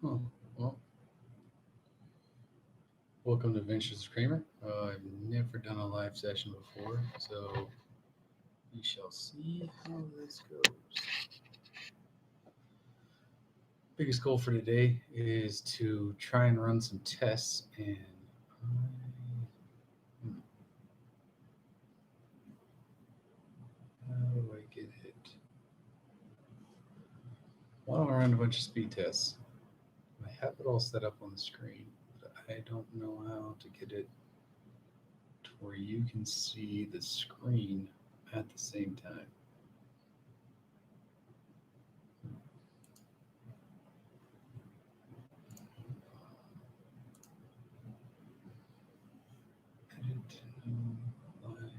Oh, well, welcome to Ventures Kramer. I've never done a live session before, so we shall see how this goes. Biggest goal for today is to try and run some tests, and how do I get it? I want to run a bunch of speed tests. I have it all set up on the screen, but I don't know how to get it to where you can see the screen at the same time. Edit, no, live.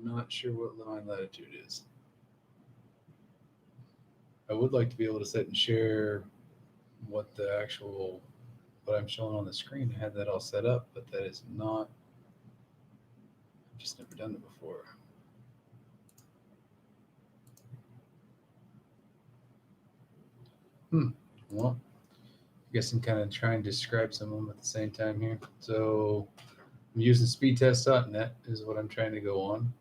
Not sure what line latitude is. I would like to be able to sit and share what the actual what I'm showing on the screen. I had that all set up, but that is not. I've just never done it before. Well, I guess I'm kind of trying to describe some of them at the same time here. So I'm using speedtest.net is what I'm trying to go on.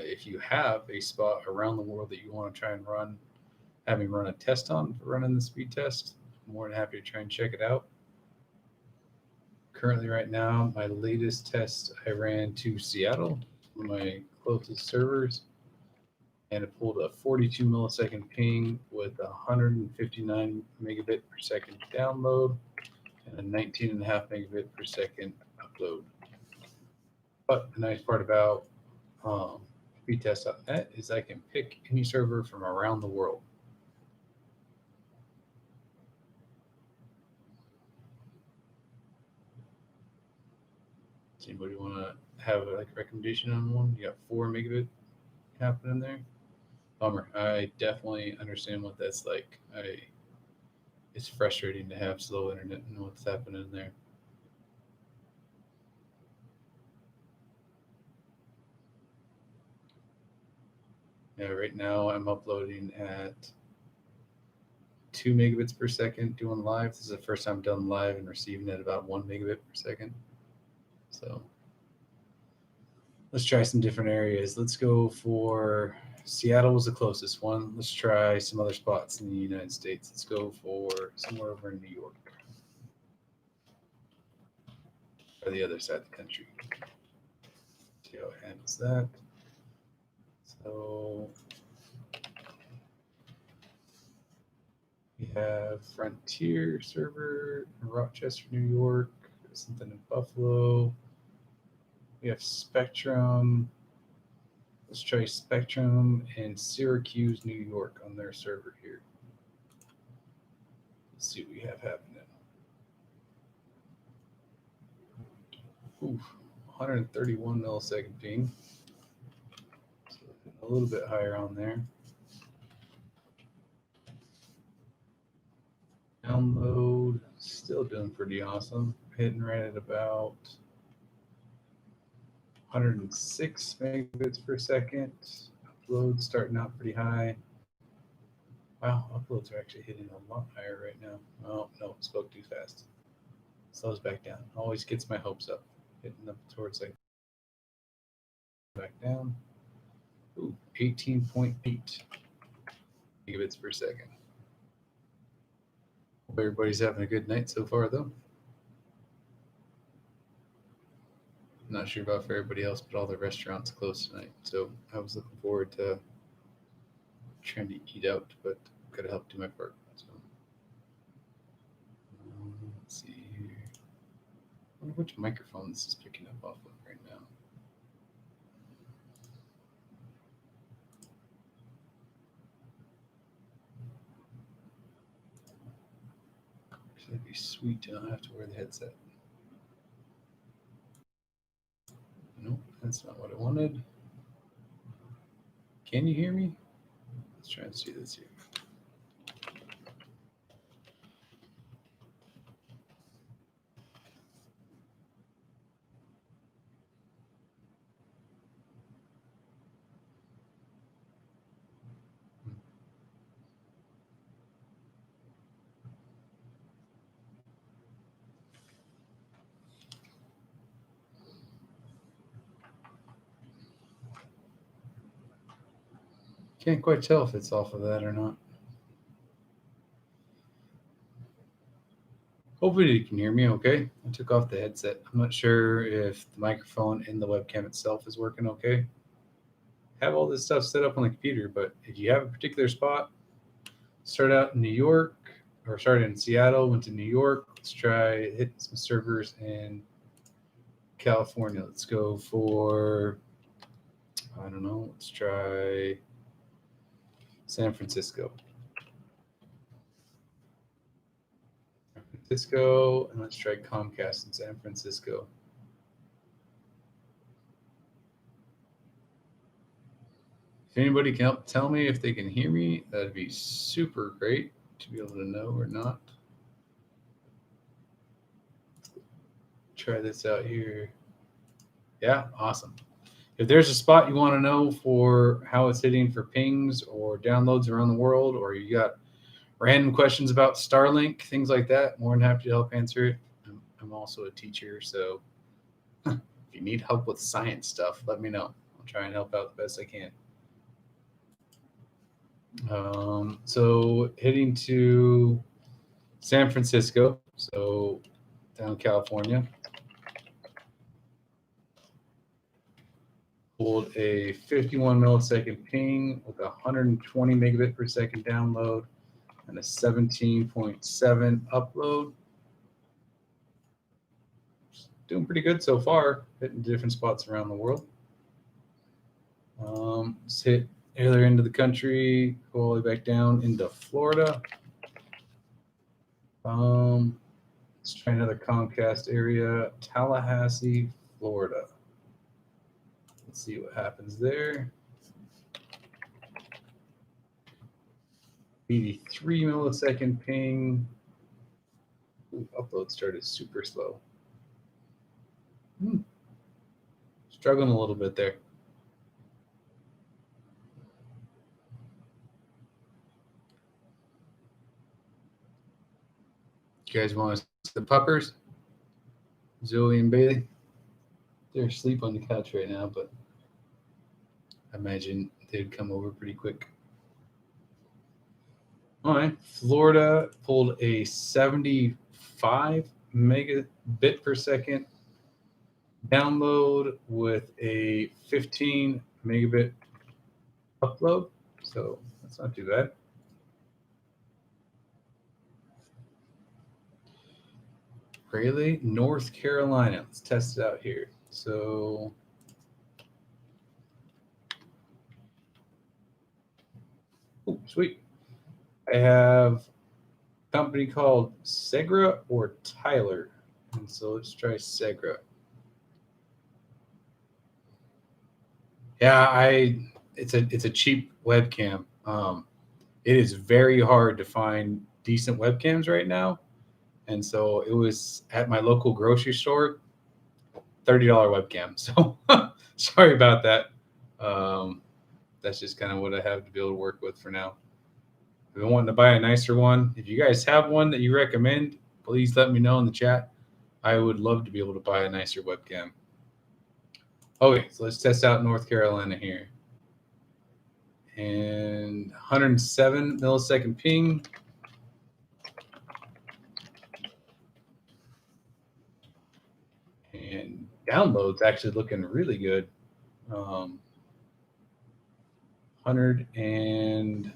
If you have a spot around the world that you want to try and have me run a test on for running the speed test, I'm more than happy to try and check it out. Currently, right now, my latest test I ran to Seattle, one of my closest servers, and it pulled a 42 millisecond ping with 159 megabit per second download and a 19.5 megabit per second upload. But the nice part about speedtest.net is I can pick any server from around the world. Does anybody want to have a recommendation on one? You got 4 megabit happening there. Bummer. I definitely understand what that's like. It's frustrating to have slow internet and what's happening there. Yeah, right now I'm uploading at 2 megabits per second doing live. This is the first time I've done live and receiving at about 1 megabit per second. So let's try some different areas. Let's go for Seattle was the closest one. Let's try some other spots in the United States. Let's go for somewhere over in New York or the other side of the country. See how it handles that. So we have Frontier server in Rochester, New York. Something in Buffalo. We have Spectrum. Let's try Spectrum and Syracuse, New York on their server here. Let's see what we have happening. Oof, 131 millisecond ping. So a little bit higher on there. Download, still doing pretty awesome. Hitting right at about 106 megabits per second. Upload starting out pretty high. Wow, uploads are actually hitting a lot higher right now. Oh, no, spoke too fast. Slows back down. Always gets my hopes up. Hitting up towards like back down. Ooh, 18.8 gigabits per second. Hope everybody's having a good night so far, though. Not sure about for everybody else, but all the restaurants closed tonight. So I was looking forward to trying to eat out, but gotta help do my part. So let's see here. I wonder which microphone this is picking up off of right now. That'd be sweet to not have to wear the headset. Nope, that's not what I wanted. Can you hear me? Let's try and see this here. Can't quite tell if it's off of that or not. Hopefully you can hear me okay. I took off the headset. I'm not sure if the microphone in the webcam itself is working okay. I have all this stuff set up on the computer, but if you have a particular spot, start out in New York or started in Seattle, went to New York. Let's try hitting some servers in California. Let's go for, I don't know, let's try San Francisco. And let's try Comcast in San Francisco. If anybody can help tell me if they can hear me, that'd be super great to be able to know or not. Try this out here. Yeah, awesome. If there's a spot you want to know for how it's hitting for pings or downloads around the world, or you got random questions about Starlink, things like that, more than happy to help answer it. I'm also a teacher, so if you need help with science stuff, let me know. I'll try and help out the best I can. So heading to San Francisco, so down California. Pulled a 51 millisecond ping with 120 megabit per second download and a 17.7 upload. Doing pretty good so far, hitting different spots around the world. Let's hit the other end of the country, go all the way back down into Florida. Let's try another Comcast area, Tallahassee, Florida. Let's see what happens there. 83 millisecond ping. Ooh, upload started super slow. Struggling a little bit there. You guys want to see the puppers? Zoe and Bailey? They're asleep on the couch right now, but I imagine they'd come over pretty quick. All right, Florida pulled a 75 megabit per second download with a 15 megabit upload, so that's not too bad. Raleigh, North Carolina. Let's test it out here. So sweet. I have a company called Segra or Tyler. And so let's try Segra. Yeah, it's a cheap webcam. It is very hard to find decent webcams right now. And so it was at my local grocery store, $30 webcam. So sorry about that. That's just kind of what I have to be able to work with for now. I've been wanting to buy a nicer one. If you guys have one that you recommend, please let me know in the chat. I would love to be able to buy a nicer webcam. Okay, so let's test out North Carolina here. And 107 millisecond ping. And downloads actually looking really good. 100 and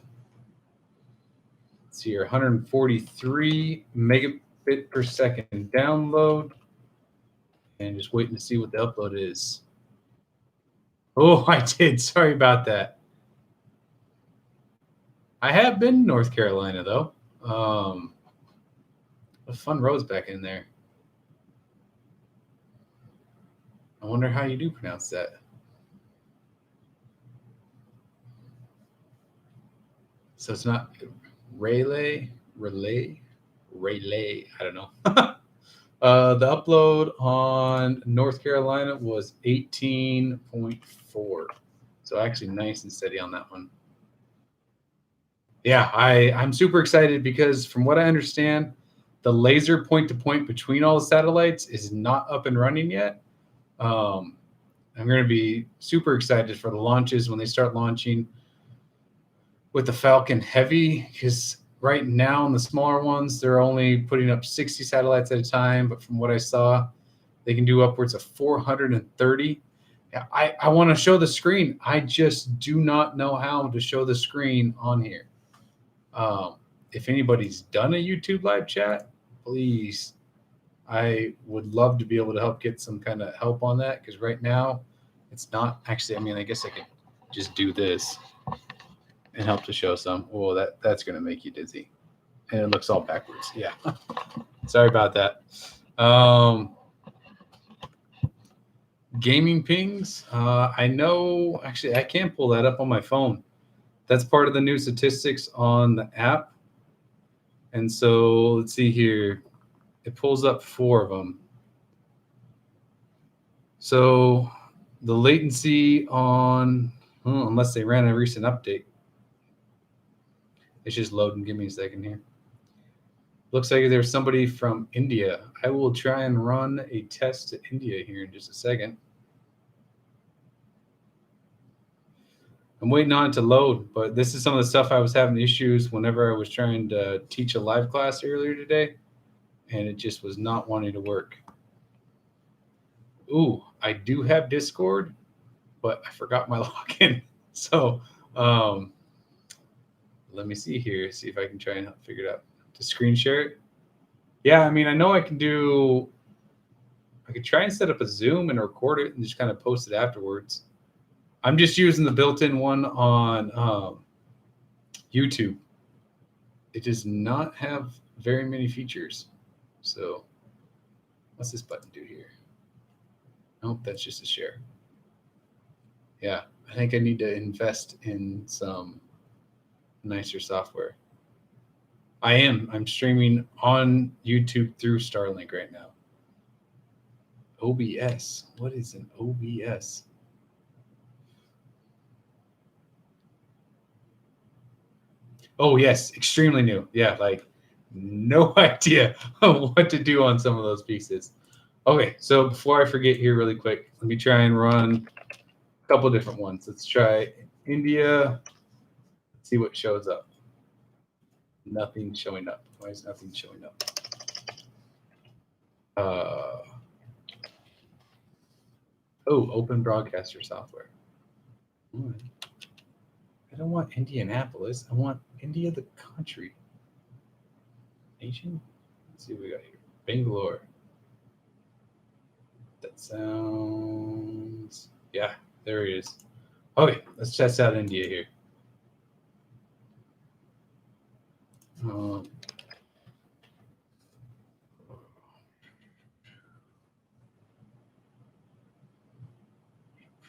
let's see here, 143 megabit per second download. And just waiting to see what the upload is. Oh, I did. Sorry about that. I have been in North Carolina, though. A fun roads back in there. I wonder how you do pronounce that. So it's not Raleigh. I don't know. The upload on North Carolina was 18.4. So actually nice and steady on that one. Yeah, I'm super excited because from what I understand, the laser point-to-point between all the satellites is not up and running yet. I'm going to be super excited for the launches when they start launching. with the Falcon Heavy, because right now in the smaller ones, they're only putting up 60 satellites at a time. But from what I saw, they can do upwards of 430. Yeah, I want to show the screen. I just do not know how to show the screen on here. If anybody's done a YouTube live chat, please, I would love to be able to help get some kind of help on that, because right now it's not actually. I mean, I guess I could just do this and help to show some. Oh, that's going to make you dizzy. And it looks all backwards. Yeah. Sorry about that. Gaming pings. I know, actually, I can pull that up on my phone. That's part of the new statistics on the app. And so let's see here. It pulls up 4 of them. So the latency on, unless they ran a recent update. It's just loading. Give me a second here. Looks like there's somebody from India. I will try and run a test to India here in just a second. I'm waiting on it to load, but this is some of the stuff I was having issues whenever I was trying to teach a live class earlier today, and it just was not wanting to work. Ooh, I do have Discord, but I forgot my login. So let me see here, see if I can try and figure it out. To screen share it? Yeah, I mean, I know I can do, I could try and set up a Zoom and record it and just kind of post it afterwards. I'm just using the built-in one on YouTube. It does not have very many features. So what's this button do here? Nope, that's just a share. Yeah, I think I need to invest in some nicer software. I'm streaming on YouTube through Starlink right now. OBS. What is an OBS? Oh, yes, extremely new. Yeah, like no idea what to do on some of those pieces. Okay, so before I forget here really quick, let me try and run a couple different ones. Let's try India. Let's see what shows up. Nothing showing up. Why is nothing showing up? Open broadcaster software. I don't want Indianapolis. I want India, the country. Nation? Let's see what we got here. Bangalore. That sounds... Yeah, there it is. Okay, let's test out India here.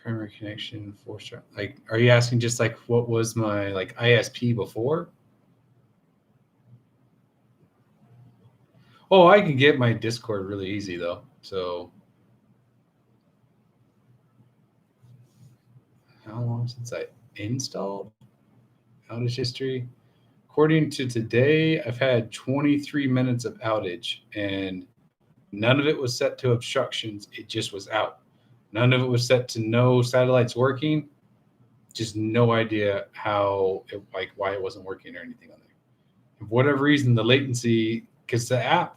Primary connection, 4-star. Like, are you asking just like what was my like ISP before? Oh, I can get my Discord really easy though. So how long since I installed? Outage history. According to today, I've had 23 minutes of outage, and none of it was set to obstructions. It just was out. None of it was set to no satellites working. Just no idea how, why it wasn't working or anything on there. For whatever reason, the latency, because the app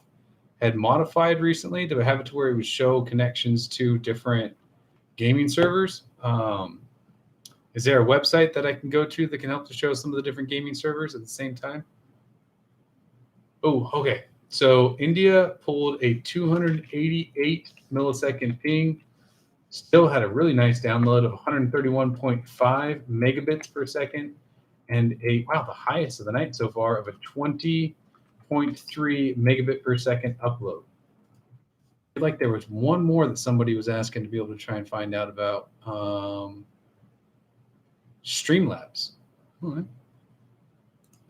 had modified recently to have it to where it would show connections to different gaming servers. Is there a website that I can go to that can help to show some of the different gaming servers at the same time? Oh, okay. So India pulled a 288 millisecond ping, still had a really nice download of 131.5 megabits per second, and the highest of the night so far of a 20.3 megabit per second upload. I feel like there was one more that somebody was asking to be able to try and find out about. Streamlabs. All right.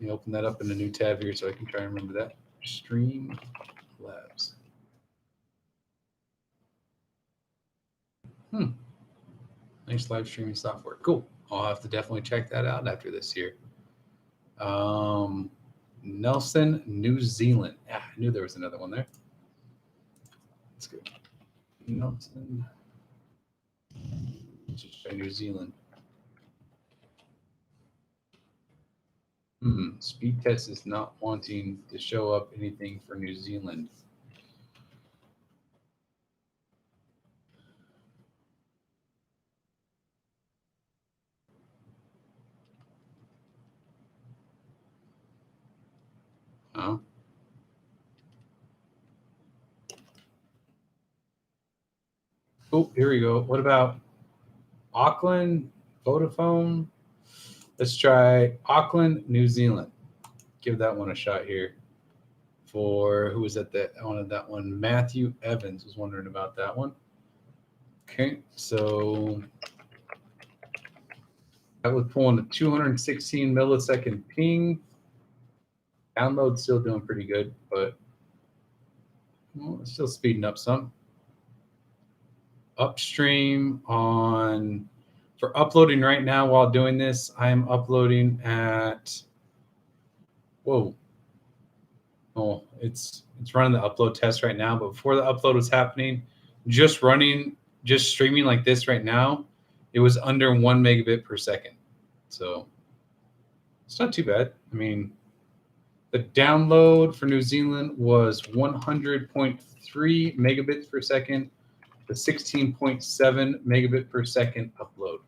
Let me open that up in a new tab here so I can try and remember that. Streamlabs. Nice live streaming software. Cool. I'll have to definitely check that out after this here. Nelson, New Zealand. I knew there was another one there. That's good. Nelson. Let's just try New Zealand. Speed test is not wanting to show up anything for New Zealand. Oh. Oh, here we go. What about Auckland, Vodafone? Let's try Auckland, New Zealand. Give that one a shot here. For who was at that? I wanted that one. Matthew Evans was wondering about that one. Okay, so that was pulling a 216 millisecond ping. Download still doing pretty good, but well, it's still speeding up some. Upstream on for uploading right now while doing this, I am uploading at whoa. Oh, it's running the upload test right now, but before the upload was happening, just streaming like this right now, it was under 1 megabit per second. So it's not too bad. I mean, the download for New Zealand was 100.3 megabits per second, the 16.7 megabit per second upload.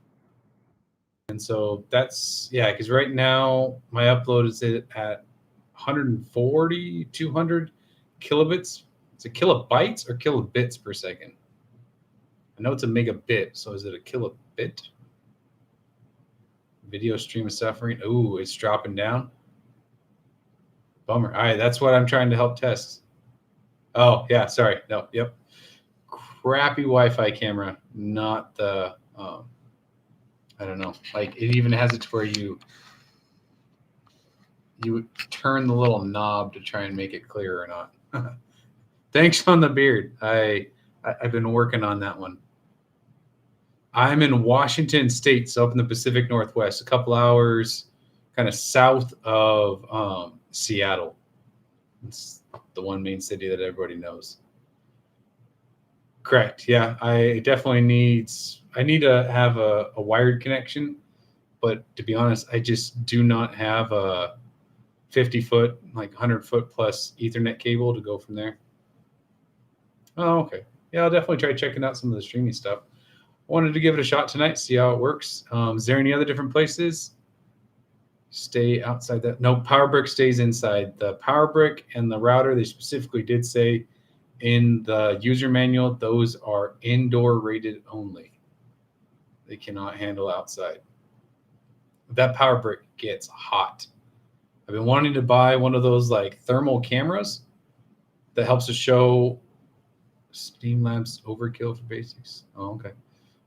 And so that's, yeah, because right now my upload is at 140, 200 kilobits. Is it kilobytes or kilobits per second? I know it's a megabit, so is it a kilobit? Video stream is suffering. Ooh, it's dropping down. Bummer. All right, that's what I'm trying to help test. Oh, yeah, sorry. No, yep. Crappy Wi-Fi camera, not the, I don't know. Like it even has it to where you turn the little knob to try and make it clear or not. Thanks on the beard. I've been working on that one. I'm in Washington State, so up in the Pacific Northwest, a couple hours kind of south of Seattle. It's the one main city that everybody knows. Correct. Yeah, I need to have a wired connection, but to be honest, I just do not have a 50-foot, like 100-foot plus Ethernet cable to go from there. Oh, okay. Yeah, I'll definitely try checking out some of the streaming stuff. Wanted to give it a shot tonight, see how it works. Is there any other different places? Stay outside that. No, power brick stays inside. The power brick and the router, they specifically did say in the user manual, those are indoor rated only. They cannot handle outside. That power brick gets hot. I've been wanting to buy one of those like thermal cameras that helps to show Steam Labs overkill for basics. Oh, okay.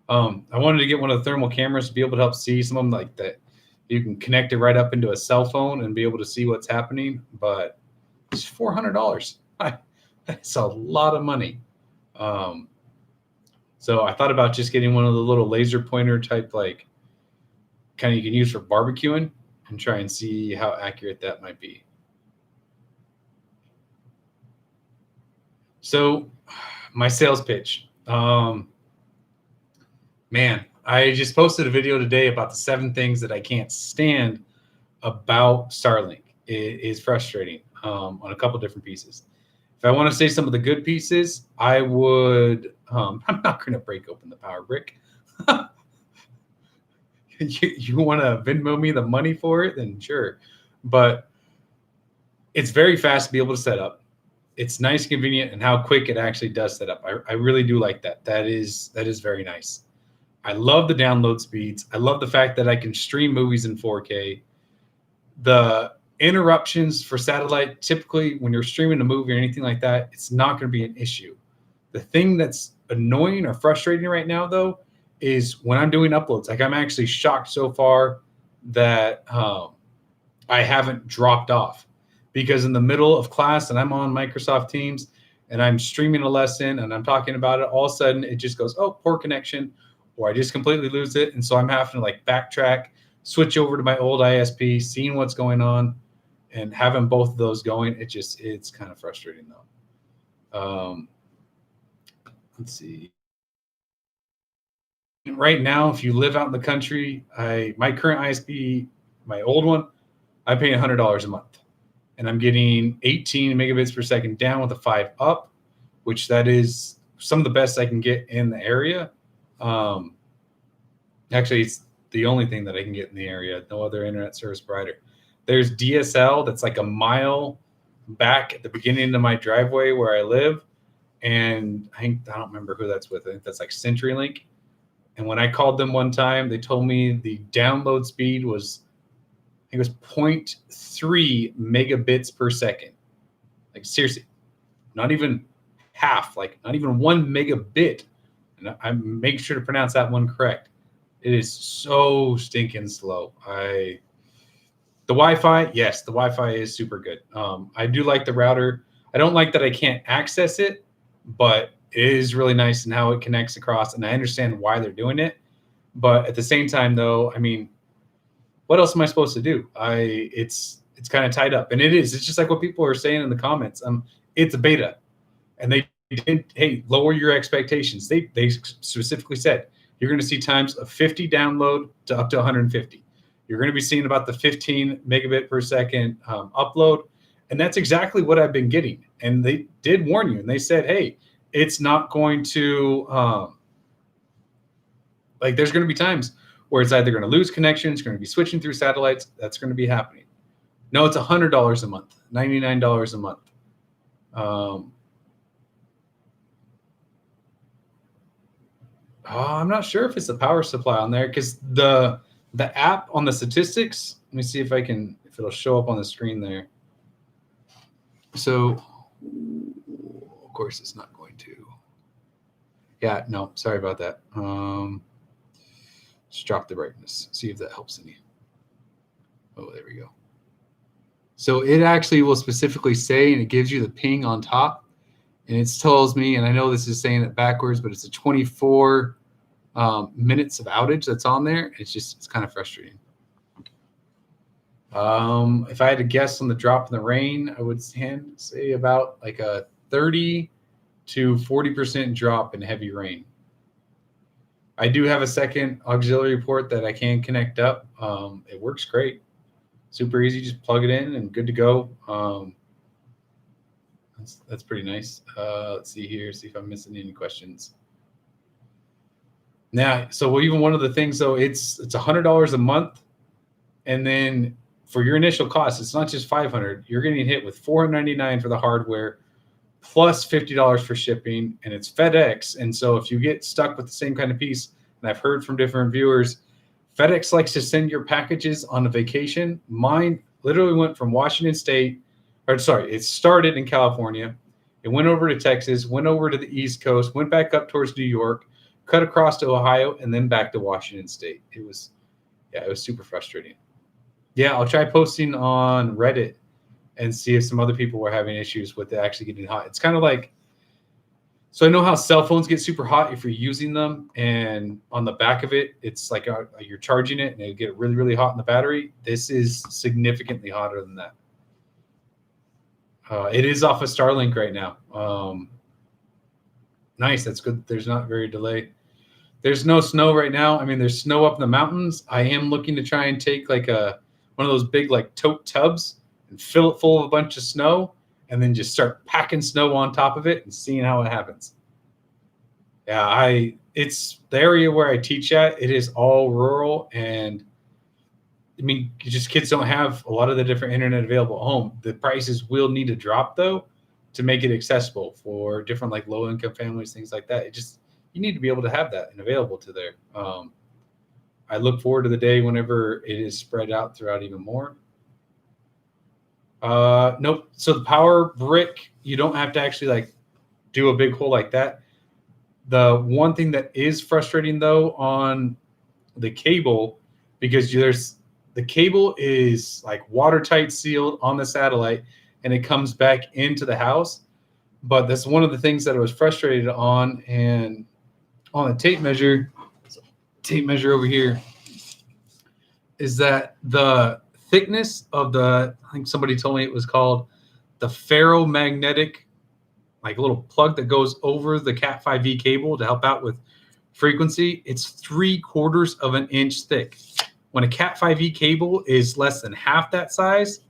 I wanted to get one of the thermal cameras to be able to help see some of them like that. You can connect it right up into a cell phone and be able to see what's happening, but it's $400. That's a lot of money. So I thought about just getting one of the little laser pointer type, like kind of you can use for barbecuing and try and see how accurate that might be. So my sales pitch. Man, I just posted a video today about the 7 things that I can't stand about Starlink. It is frustrating on a couple different pieces. If I want to say some of the good pieces, I would. I'm not going to break open the power brick. you want to Venmo me the money for it, then sure. But it's very fast to be able to set up. It's nice, convenient, and how quick it actually does set up. I really do like that. That is very nice. I love the download speeds. I love the fact that I can stream movies in 4K. The interruptions for satellite, typically when you're streaming a movie or anything like that, it's not going to be an issue. The thing that's annoying or frustrating right now, though, is when I'm doing uploads. Like I'm actually shocked so far that I haven't dropped off, because in the middle of class and I'm on Microsoft Teams and I'm streaming a lesson and I'm talking about it, all of a sudden it just goes, oh, poor connection, or I just completely lose it. And so I'm having to like backtrack, switch over to my old ISP, seeing what's going on, and having both of those going. It's kind of frustrating though. Let's see. Right now, if you live out in the country, my current ISP, my old one, I pay $100 a month, and I'm getting 18 megabits per second down with a 5 up, which that is some of the best I can get in the area. Actually, it's the only thing that I can get in the area. No other internet service provider. There's DSL that's like a mile back at the beginning of my driveway where I live, and I don't remember who that's with. I think that's like CenturyLink. And when I called them one time, they told me the download speed was, I think it was 0.3 megabits per second. Like seriously, not even half, like not even 1 megabit. And I make sure to pronounce that one correct. It is so stinking slow. The Wi-Fi, yes, the Wi-Fi is super good. I do like the router. I don't like that I can't access it, but it is really nice in how it connects across, and I understand why they're doing it. But at the same time, though, I mean, what else am I supposed to do? It's kind of tied up, and it is. It's just like what people are saying in the comments. It's a beta, and they didn't. Hey, lower your expectations. They specifically said you're going to see times of 50 download to up to 150. You're going to be seeing about the 15 megabit per second upload, and that's exactly what I've been getting. And they did warn you, and they said, hey, it's not going to like. There's going to be times where it's either going to lose connection, it's going to be switching through satellites. That's going to be happening. No, it's $100 a month, $99 a month. I'm not sure if it's the power supply on there, because the app on the statistics, let me see if it'll show up on the screen there. So, of course, it's not going to. Yeah, no, sorry about that. Just drop the brightness, see if that helps any. Oh, there we go. So it actually will specifically say, and it gives you the ping on top, and it tells me, and I know this is saying it backwards, but it's a 24 minutes of outage that's on there. It's kind of frustrating. If I had to guess on the drop in the rain, I would say about like a 30 to 40% drop in heavy rain. I do have a second auxiliary port that I can connect up. It works great. Super easy. Just plug it in and good to go. That's pretty nice. Let's see here. See if I'm missing any questions. Now, so even one of the things, though, it's $100 a month, and then for your initial cost, it's not just $500. You're getting hit with $499 for the hardware, plus $50 for shipping, and it's FedEx. And so if you get stuck with the same kind of piece, and I've heard from different viewers, FedEx likes to send your packages on a vacation. Mine literally went from Washington State, it started in California. It went over to Texas, went over to the East Coast, went back up towards New York, cut across to Ohio, and then back to Washington State. It was super frustrating. Yeah, I'll try posting on Reddit and see if some other people were having issues with it actually getting hot. It's kind of like, so I know how cell phones get super hot if you're using them, and on the back of it, it's like you're charging it and it get really, really hot in the battery. This is significantly hotter than that. It is off of Starlink right now. Nice, that's good. There's not very delay. There's no snow right now. I mean, there's snow up in the mountains. I am looking to try and take like one of those big like tote tubs and fill it full of a bunch of snow, and then just start packing snow on top of it and seeing how it happens. Yeah, it's the area where I teach at. It is all rural, and I mean, just kids don't have a lot of the different internet available at home. The prices will need to drop though to make it accessible for different like low income families, things like that. You need to be able to have that and available to there. I look forward to the day whenever it is spread out throughout even more. Nope. So the power brick, you don't have to actually like do a big hole like that. The one thing that is frustrating though on the cable, because the cable is like watertight sealed on the satellite, and it comes back into the house. But that's one of the things that I was frustrated on. And on the tape measure over here, is that the thickness of I think somebody told me it was called the ferromagnetic, like a little plug that goes over the Cat 5e cable to help out with frequency. It's 3/4 of an inch thick. When a Cat 5e cable is less than half that size,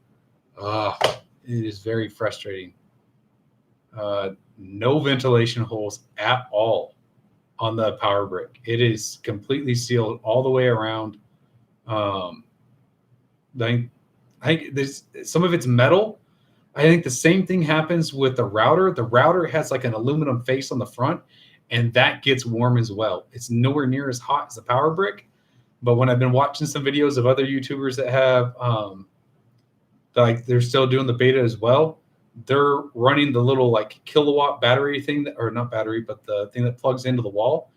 it is very frustrating. No ventilation holes at all on the power brick. It is completely sealed all the way around. I think there's some of it's metal. I think the same thing happens with the router. The router has like an aluminum face on the front, and that gets warm as well. It's nowhere near as hot as the power brick. But when I've been watching some videos of other YouTubers that have, like they're still doing the beta as well, they're running the little like kilowatt battery thing, or not battery, but the thing that plugs into the wall.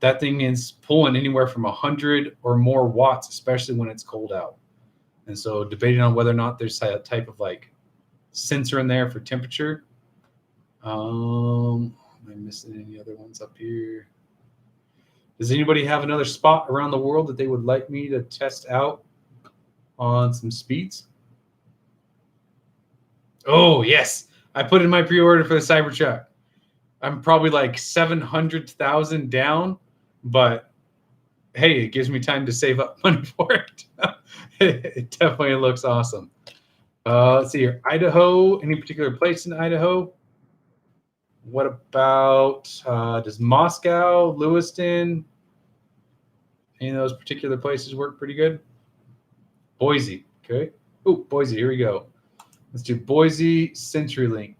That thing is pulling anywhere from 100 or more watts, especially when it's cold out. And so debating on whether or not there's a type of like sensor in there for temperature. Am I missing any other ones up here? Does anybody have another spot around the world that they would like me to test out on some speeds? Oh, yes. I put in my pre-order for the Cybertruck. I'm probably like 700,000 down, but hey, it gives me time to save up money for it. It definitely looks awesome. Let's see here. Idaho, any particular place in Idaho? What about, does Moscow, Lewiston, any of those particular places work pretty good? Boise, okay. Oh, Boise, here we go. Let's do Boise, CenturyLink.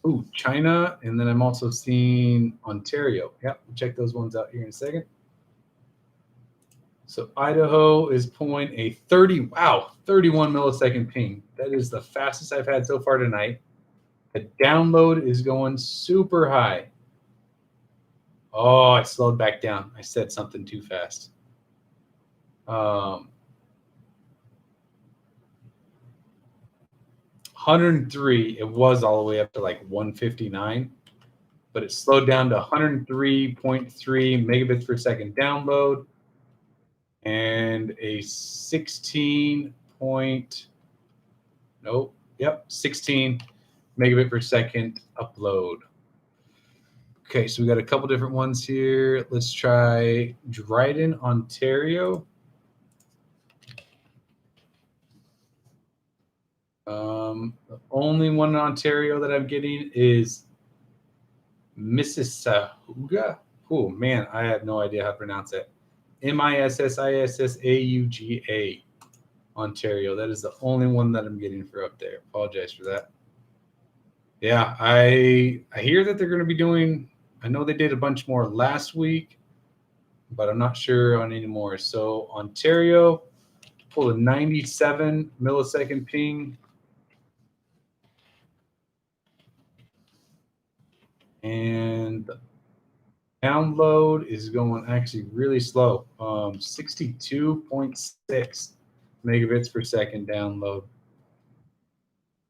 Oh, China, and then I'm also seeing Ontario. Yep, we'll check those ones out here in a second. So Idaho is pulling a 31 millisecond ping. That is the fastest I've had so far tonight. The download is going super high. Oh, I slowed back down. I said something too fast. 103, it was all the way up to like 159, but it slowed down to 103.3 megabits per second download and a 16 megabit per second upload. Okay, so we got a couple different ones here. Let's try Dryden, Ontario. The only one in Ontario that I'm getting is Mississauga. Oh man, I have no idea how to pronounce it. Mississauga, Ontario. That is the only one that I'm getting for up there. Apologize for that. Yeah, I hear that they're going to be doing. I know they did a bunch more last week, but I'm not sure on any more. So Ontario pulled a 97 millisecond ping. And the download is going actually really slow. 62.6 megabits per second download.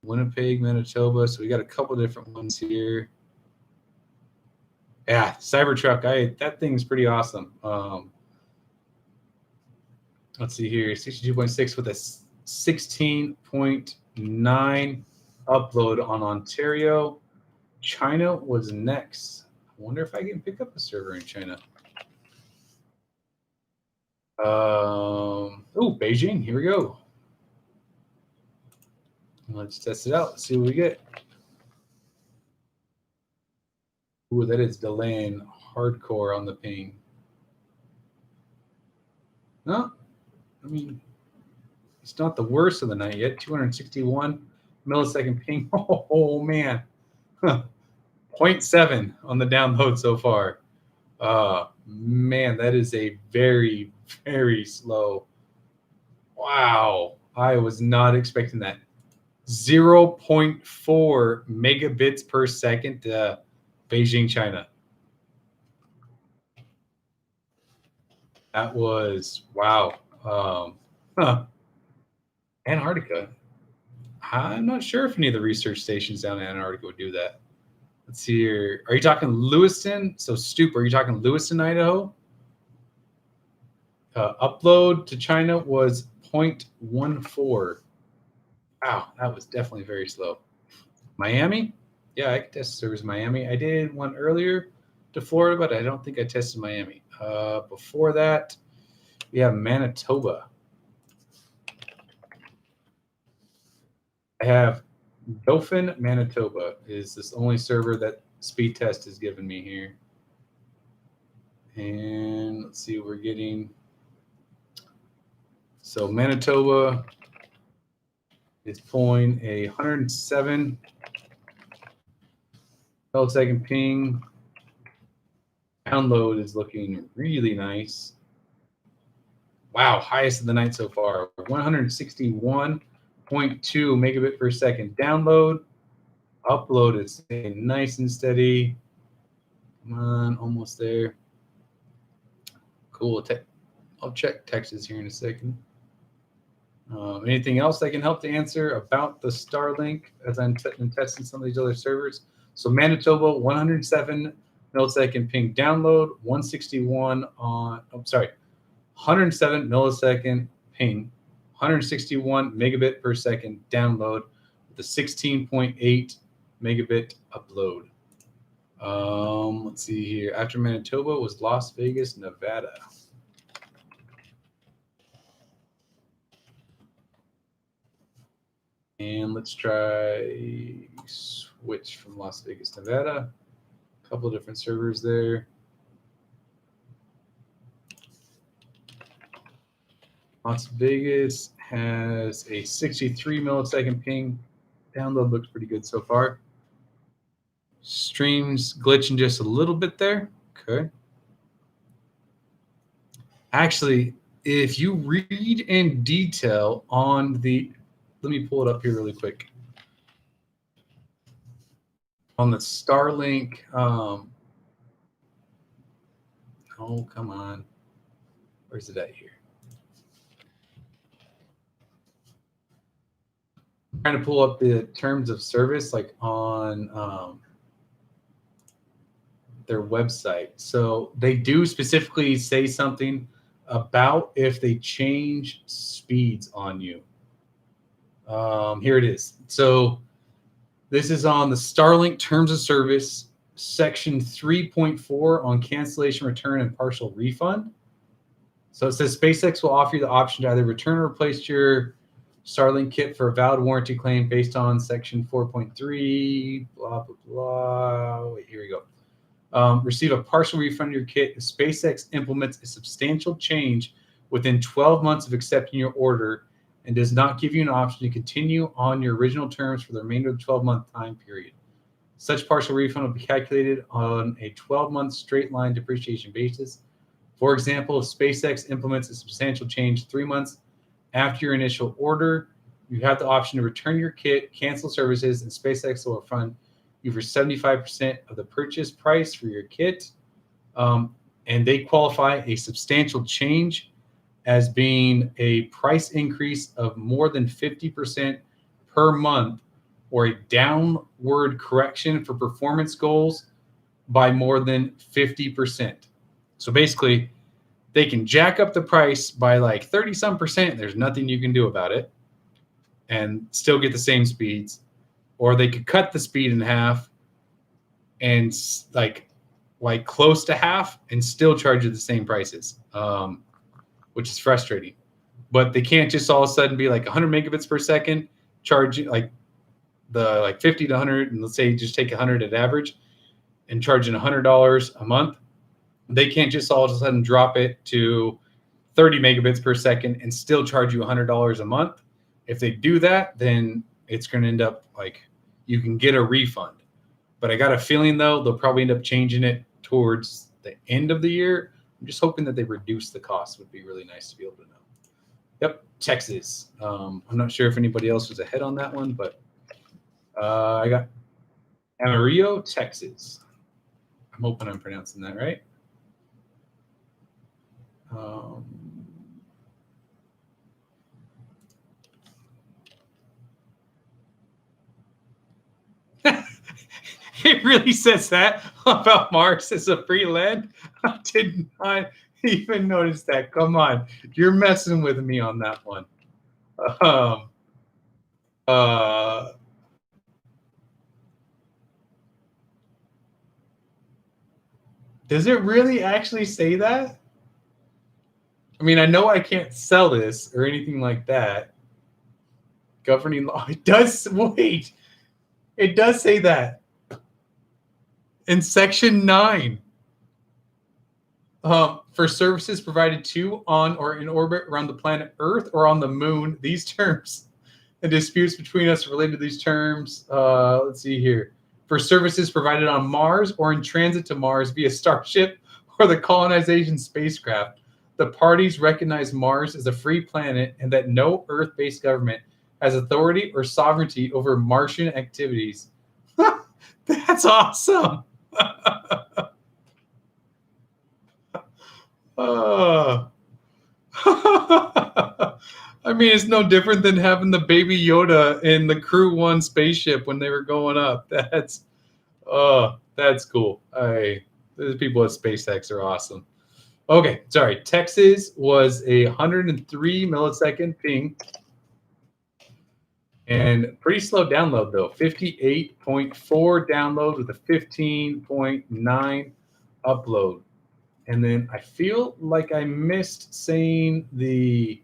Winnipeg, Manitoba. So we got a couple different ones here. Yeah, Cybertruck. That thing's pretty awesome. Let's see here. 62.6 with a 16.9 upload on Ontario. China was next. I wonder if I can pick up a server in China. Oh, Beijing. Here we go. Let's test it out. Let's see what we get. Ooh, that is delaying hardcore on the ping. No, I mean, it's not the worst of the night yet. 261 millisecond ping. Oh man. 0.7 on the download so far. Man, that is a very, very slow. Wow. I was not expecting that. 0.4 megabits per second, Beijing, China. That was, wow. Antarctica. I'm not sure if any of the research stations down in Antarctica would do that. Let's see here. Are you talking Lewiston? So Stoop, are you talking Lewiston, Idaho? Upload to China was 0.14. Wow, that was definitely very slow. Miami? Yeah, I could test servers in Miami. I did one earlier to Florida, but I don't think I tested Miami. Before that, we have Manitoba. I have Dauphin, Manitoba is this only server that speed test has given me here. And let's see what we're getting. So Manitoba is pulling a 107 millisecond ping. Download is looking really nice. Wow, highest of the night so far. 161.2 megabit per second download. Upload is staying nice and steady. Come on, almost there. Cool. I'll check Texas here in a second. Anything else I can help to answer about the Starlink as I'm testing some of these other servers? So Manitoba, 107 millisecond ping download, 161 on, 107 millisecond ping, 161 megabit per second download with a 16.8 megabit upload. Let's see here. After Manitoba was Las Vegas, Nevada. And let's try switch from Las Vegas, Nevada. A couple of different servers there. Las Vegas has a 63 millisecond ping. Download looks pretty good so far. Streams glitching just a little bit there. Okay. Actually, if you read in detail on the, let me pull it up here really quick. On the Starlink, oh, come on. Where's it at here? I'm trying to pull up the terms of service like on their website. So they do specifically say something about if they change speeds on you. Here it is. So this is on the Starlink terms of service, section 3.4 on cancellation, return, and partial refund. So it says SpaceX will offer you the option to either return or replace your Starlink kit for a valid warranty claim based on section 4.3, blah, blah, blah. Wait, here we go. Receive a partial refund of your kit if SpaceX implements a substantial change within 12 months of accepting your order and does not give you an option to continue on your original terms for the remainder of the 12-month time period. Such partial refund will be calculated on a 12-month straight-line depreciation basis. For example, if SpaceX implements a substantial change 3 months after your initial order, you have the option to return your kit, cancel services, and SpaceX will refund you for 75% of the purchase price for your kit. And they qualify a substantial change as being a price increase of more than 50% per month or a downward correction for performance goals by more than 50%. So basically, they can jack up the price by like 30 some percent. There's nothing you can do about it and still get the same speeds. Or they could cut the speed in half and like close to half and still charge you the same prices, which is frustrating. But they can't just all of a sudden be like 100 megabits per second, charge like 50 to 100, and let's say you just take 100 at average and charging $100 a month. They can't just all of a sudden drop it to 30 megabits per second and still charge you $100 a month. If they do that, then it's going to end up like you can get a refund. But I got a feeling, though, they'll probably end up changing it towards the end of the year. I'm just hoping that they reduce the cost. Would be really nice to be able to know. Yep, Texas. I'm not sure if anybody else was ahead on that one, but I got Amarillo, Texas. I'm hoping I'm pronouncing that right. It really says that about Mars as a free land. I did not even notice that. Come on, you're messing with me on that one. Does it really actually say that? I mean, I know I can't sell this or anything like that. Governing law. It does. Wait. It does say that in Section 9. For services provided to, on, or in orbit around the planet Earth or on the moon, these terms and disputes between us related to these terms. Let's see here. For services provided on Mars or in transit to Mars via Starship or the colonization spacecraft, the parties recognize Mars as a free planet and that no Earth-based government has authority or sovereignty over Martian activities. That's awesome. I mean, it's no different than having the baby Yoda in the Crew 1 spaceship when they were going up. That's cool. The people at SpaceX are awesome. Okay, sorry. Texas was a 103 millisecond ping. And pretty slow download, though. 58.4 download with a 15.9 upload. And then I feel like I missed saying the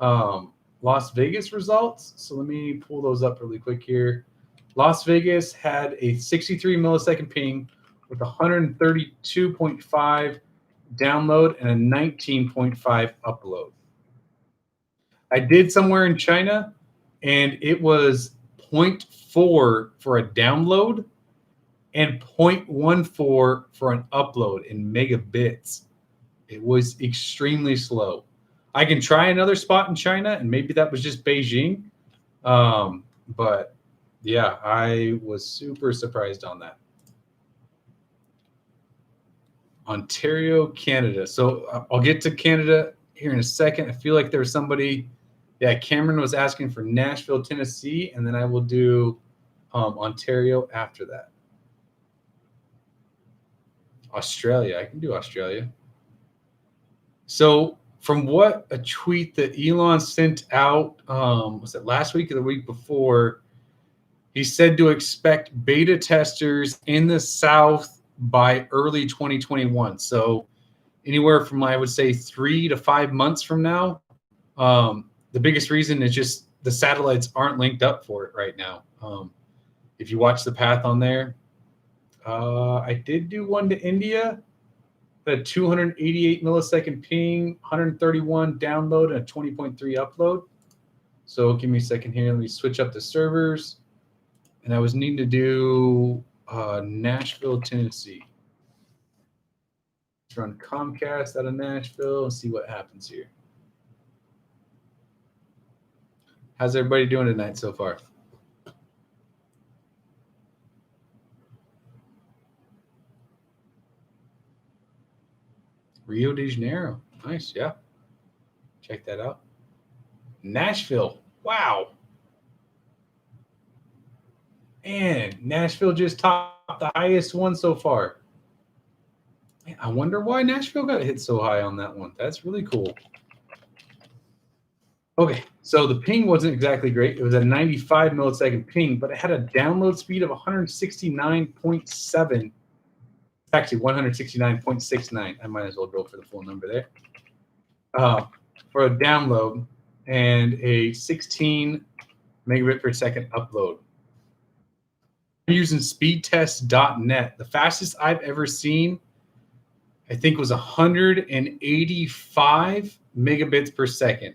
Las Vegas results. So let me pull those up really quick here. Las Vegas had a 63 millisecond ping with 132.5 download and a 19.5 upload. I did somewhere in China, and it was 0.4 for a download and 0.14 for an upload in megabits. It was extremely slow. I can try another spot in China, and maybe that was just Beijing. But yeah, I was super surprised on that. Ontario, Canada. So I'll get to Canada here in a second. I feel like there was somebody. Yeah, Cameron was asking for Nashville, Tennessee, and then I will do Ontario after that. Australia. I can do Australia. So from what a tweet that Elon sent out, was it last week or the week before, he said to expect beta testers in the South by early 2021. So anywhere from, I would say, 3 to 5 months from now. The biggest reason is just the satellites aren't linked up for it right now. If you watch the path on there, I did do one to India, a 288 millisecond ping, 131 download, and a 20.3 upload. So give me a second here. Let me switch up the servers. And I was needing to do Nashville, Tennessee. Let's run Comcast out of Nashville and see what happens here. How's everybody doing tonight so far? Rio de Janeiro. Nice, yeah. Check that out. Nashville. Wow. And Nashville just topped the highest one so far. Man, I wonder why Nashville got hit so high on that one. That's really cool. Okay, so the ping wasn't exactly great. It was a 95 millisecond ping, but it had a download speed of 169.7. Actually, 169.69. I might as well go for the full number there. For a download and a 16 megabit per second upload. I'm using speedtest.net. The fastest I've ever seen, I think, was 185 megabits per second.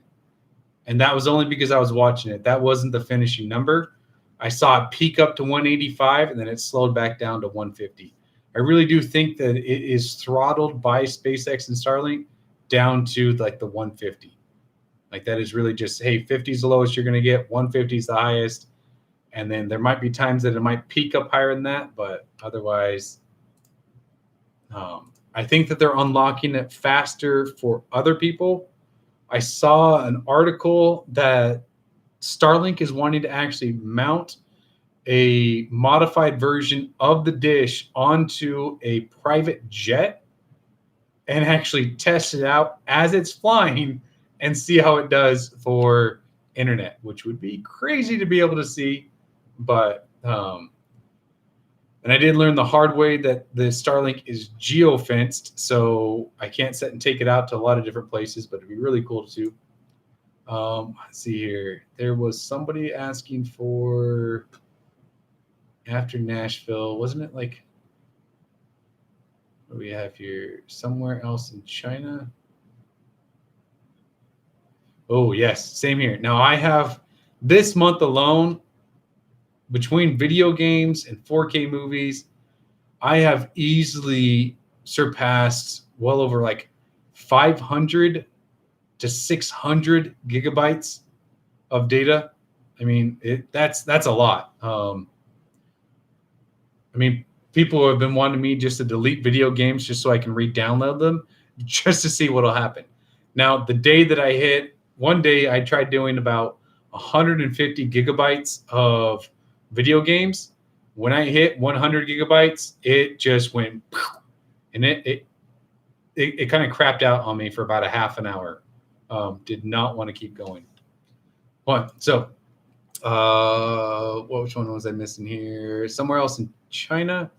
And that was only because I was watching it. That wasn't the finishing number. I saw it peak up to 185, and then it slowed back down to 150. I really do think that it is throttled by SpaceX and Starlink down to like the 150. Like that is really just, hey, 50 is the lowest you're going to get, 150 is the highest. And then there might be times that it might peak up higher than that, but otherwise, I think that they're unlocking it faster for other people. I saw an article that Starlink is wanting to actually mount a modified version of the dish onto a private jet and actually test it out as it's flying and see how it does for internet, which would be crazy to be able to see. But And I did learn the hard way that the Starlink is geo-fenced, so I can't set and take it out to a lot of different places, but it'd be really cool to. Let's see here. There was somebody asking for after Nashville, wasn't it like what do we have here? Somewhere else in China? Oh, yes, same here. Now I have this month alone between video games and 4K movies, I have easily surpassed well over like 500 to 600 gigabytes of data. I mean, that's a lot. I mean, people have been wanting me just to delete video games just so I can re-download them just to see what'll happen. Now, the day that I hit, one day I tried doing about 150 gigabytes of video games. When I hit 100 gigabytes, it just went, and it kind of crapped out on me for about a half an hour. Did not want to keep going. So, which one was I missing here? Somewhere else in China.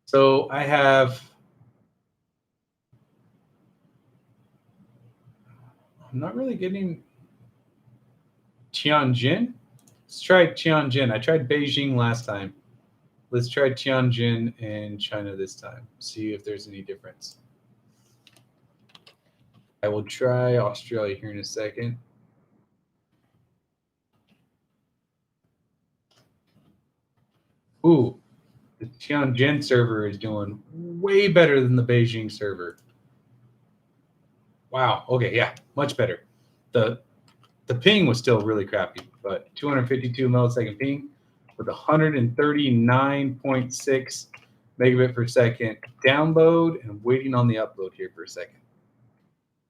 So I have. I'm not really getting Tianjin. Let's try Tianjin. I tried Beijing last time. Let's try Tianjin and China this time. See if there's any difference. I will try Australia here in a second. Ooh, the Tianjin server is doing way better than the Beijing server. Wow. Okay. Yeah. Much better. The ping was still really crappy, but 252 millisecond ping with 139.6 megabit per second download and waiting on the upload here for a second.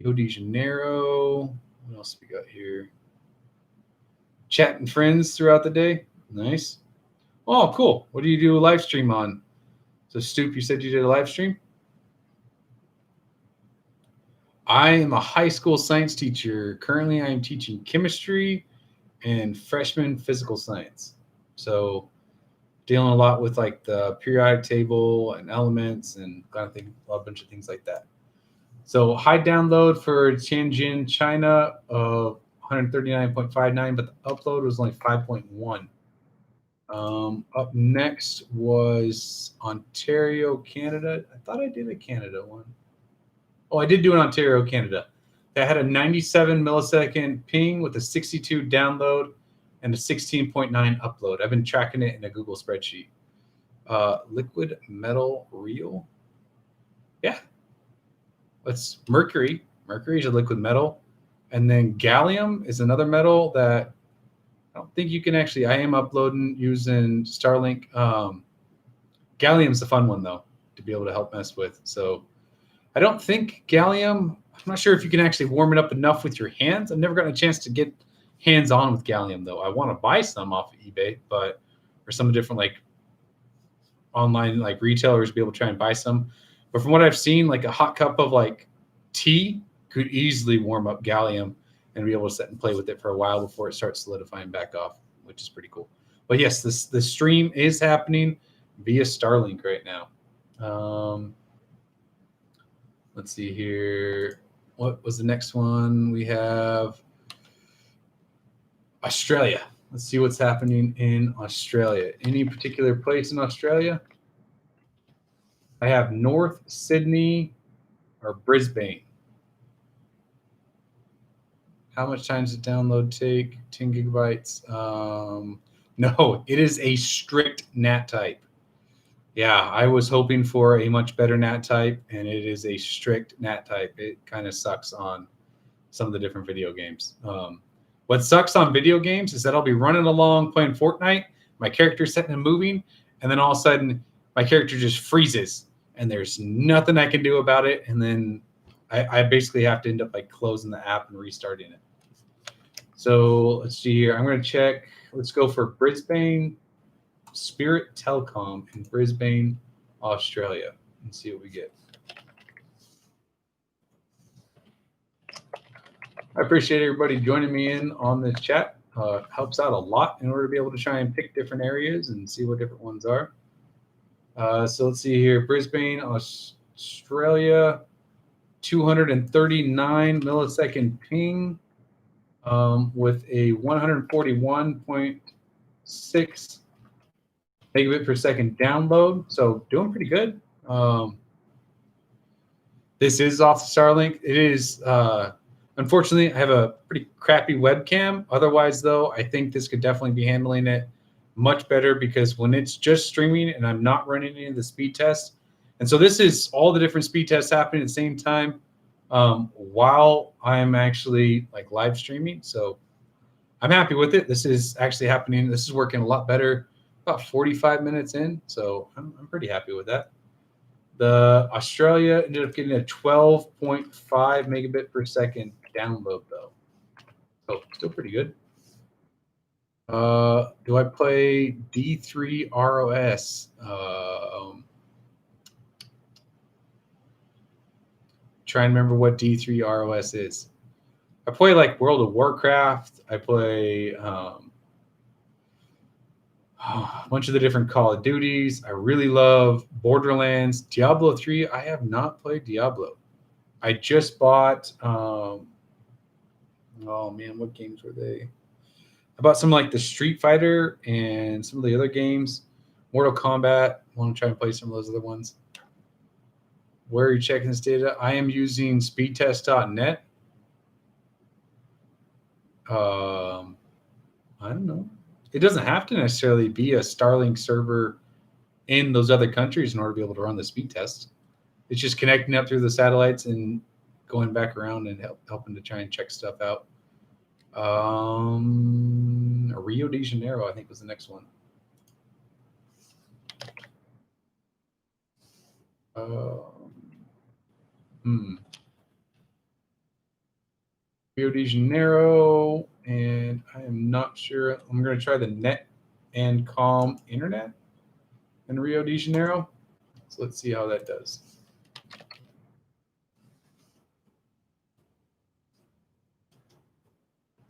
Rio de Janeiro. What else we got here? Chatting friends throughout the day. Nice. Oh, cool. What do you do a live stream on? So, Stoop, you said you did a live stream? I am a high school science teacher. Currently, I am teaching chemistry and freshman physical science. So, dealing a lot with like the periodic table and elements and kind of thing, a bunch of things like that. So, high download for Tianjin, China of 139.59, but the upload was only 5.1. Up next was Ontario, Canada. I thought I did a Canada one. Oh, I did do an Ontario, Canada. That had a 97 millisecond ping with a 62 download and a 16.9 upload. I've been tracking it in a Google spreadsheet. Liquid metal reel. Yeah. That's mercury. Mercury is a liquid metal. And then gallium is another metal that I don't think you can actually. I am uploading using Starlink. Gallium's the fun one, though, to be able to help mess with. So I don't think gallium, I'm not sure if you can actually warm it up enough with your hands. I've never gotten a chance to get hands-on with gallium, though. I want to buy some off of eBay, or some different like online like retailers be able to try and buy some. But from what I've seen, like a hot cup of like tea could easily warm up gallium and be able to sit and play with it for a while before it starts solidifying back off, which is pretty cool. But yes, the stream is happening via Starlink right now. Let's see here. What was the next one? We have Australia. Let's see what's happening in Australia. Any particular place in Australia? I have North Sydney or Brisbane. How much time does the download take? 10 gigabytes. No, it is a strict NAT type. Yeah, I was hoping for a much better NAT type, and it is a strict NAT type. It kind of sucks on some of the different video games. What sucks on video games is that I'll be running along playing Fortnite, my character's setting and moving, and then all of a sudden my character just freezes, and there's nothing I can do about it, and then I basically have to end up like closing the app and restarting it. So let's see here. I'm going to check. Let's go for Brisbane Spirit Telecom in Brisbane, Australia, and see what we get. I appreciate everybody joining me in on this chat. helps out a lot in order to be able to try and pick different areas and see what different ones are. So let's see here. Brisbane, Australia, 239 millisecond ping with a 141.6 megabit per second download. So doing pretty good. This is off the Starlink. It is, unfortunately, I have a pretty crappy webcam. Otherwise, though, I think this could definitely be handling it much better, because when it's just streaming and I'm not running any of the speed tests, and so this is all the different speed tests happening at the same time while I'm actually like live streaming. So I'm happy with it. This is actually happening. This is working a lot better about 45 minutes in. So I'm pretty happy with that. The Australia ended up getting a 12.5 megabit per second download, though. So still pretty good. Do I play D3 ROS? Try and remember what D3 ROS is. I play like World of Warcraft. I play a bunch of the different Call of Duties. I really love Borderlands. Diablo 3, I have not played Diablo. I just bought, oh man, what games were they? I bought some like the Street Fighter and some of the other games. Mortal Kombat. I want to try and play some of those other ones. Where are you checking this data? I am using speedtest.net. I don't know. It doesn't have to necessarily be a Starlink server in those other countries in order to be able to run the speed tests. It's just connecting up through the satellites and going back around and helping to try and check stuff out. Rio de Janeiro, I think, was the next one. Rio de Janeiro, and I am not sure. I'm going to try the net and calm internet in Rio de Janeiro. So let's see how that does.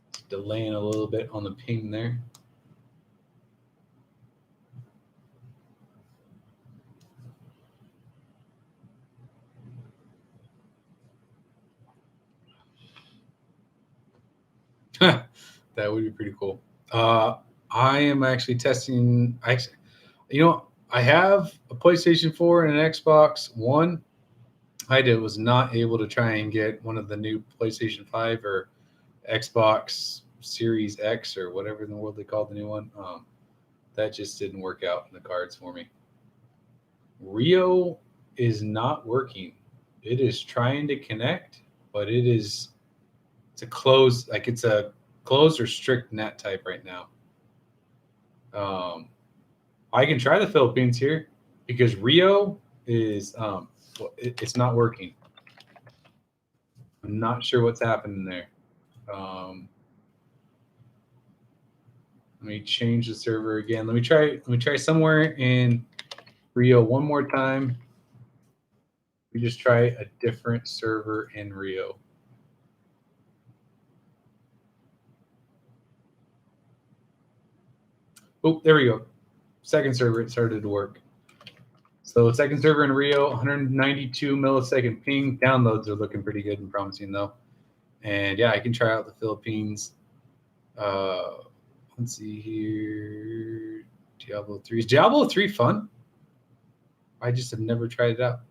It's delaying a little bit on the ping there. That would be pretty cool. I am actually testing. I have a PlayStation 4 and an Xbox One. I was not able to try and get one of the new PlayStation 5 or Xbox Series X or whatever in the world they call the new one. That just didn't work out in the cards for me. Rio is not working. It is trying to connect, but it's a closed or strict net type right now. I can try the Philippines here because Rio is it's not working. I'm not sure what's happening there. Let me change the server again. Let me try somewhere in Rio one more time. We just try a different server in Rio. Oh, there we go. Second server, it started to work. So second server in Rio, 192 millisecond ping. Downloads are looking pretty good and promising though. And yeah, I can try out the Philippines. Let's see here. Diablo 3. Is Diablo 3 fun? I just have never tried it out.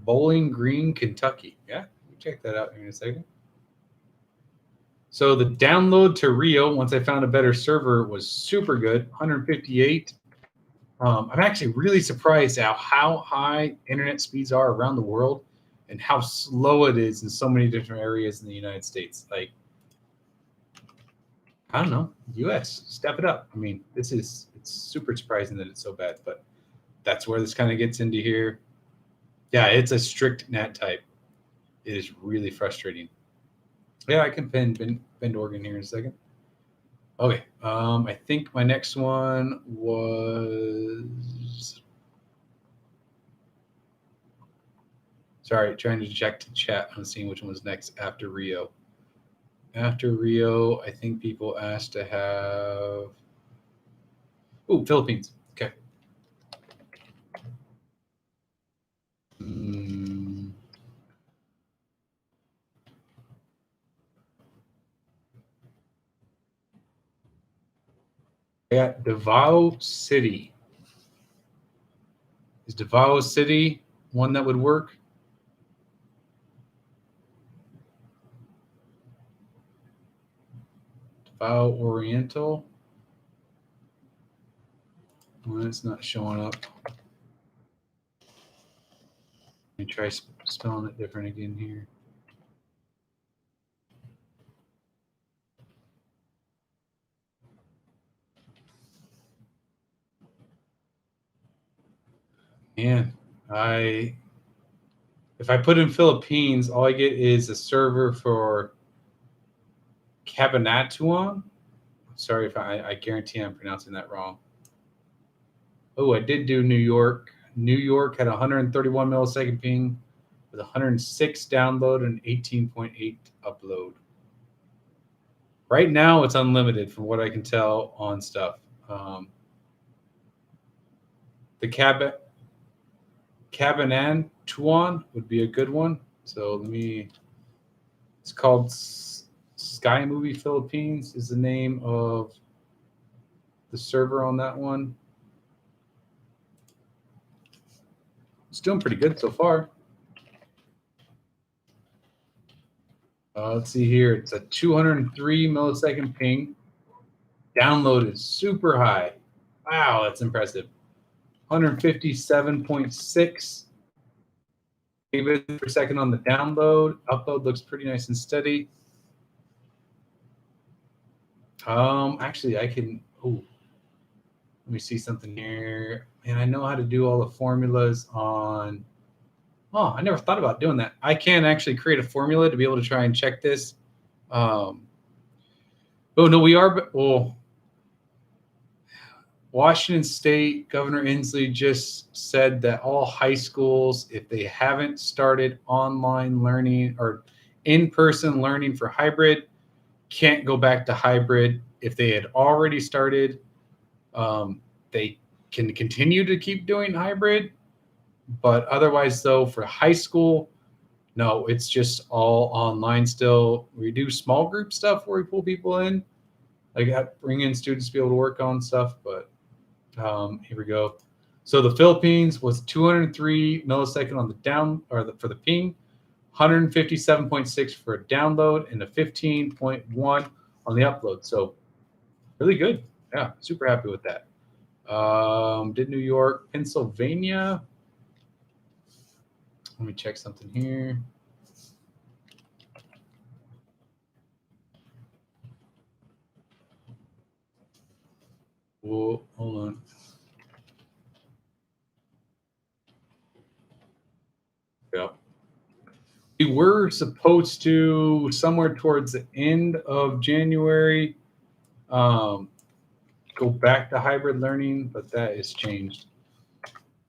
Bowling Green, Kentucky. Yeah, check that out in a second. So the download to Rio, once I found a better server, was super good, 158. I'm actually really surprised at how high internet speeds are around the world and how slow it is in so many different areas in the United States. Like, I don't know, US, step it up. I mean, it's super surprising that it's so bad, but that's where this kind of gets into here. Yeah, it's a strict NAT type. It is really frustrating. Yeah, I can Bend, Oregon here in a second. Okay, I think my next one was... Sorry, trying to check the chat. I'm seeing which one was next after Rio. After Rio, I think people asked to have. Philippines. Okay. Mm, I got Davao City. Is Davao City one that would work? Davao Oriental. Well, it's not showing up. Let me try spelling it different again here. Man, if I put in Philippines, all I get is a server for Cabanatuan. Sorry if I guarantee I'm pronouncing that wrong. Oh, I did do New York. New York had 131 millisecond ping with 106 download and 18.8 upload. Right now, it's unlimited from what I can tell on stuff. The Cabanatuan would be a good one. So it's called Sky Movie Philippines is the name of the server on that one. It's doing pretty good so far. Let's see here. It's a 203 millisecond ping. Download is super high. Wow, that's impressive. 157.6 megabits per second on the download. Upload looks pretty nice and steady. Actually, I can. Let me see something here. And I know how to do all the formulas on. Oh, I never thought about doing that. I can actually create a formula to be able to try and check this. Oh no, we are. Well, Washington State Governor Inslee just said that all high schools, if they haven't started online learning or in-person learning for hybrid, can't go back to hybrid. If they had already started, they can continue to keep doing hybrid. But otherwise, though, for high school, no, it's just all online still. We do small group stuff where we pull people in, like bring in students to be able to work on stuff. But here we go. So the Philippines was 203 millisecond on the down for the ping, 157.6 for a download, and a 15.1 on the upload. So really good. Yeah, super happy with that. Did New York, Pennsylvania. Let me check something here. Whoa, hold on. Yeah. We were supposed to, somewhere towards the end of January, go back to hybrid learning, but that has changed.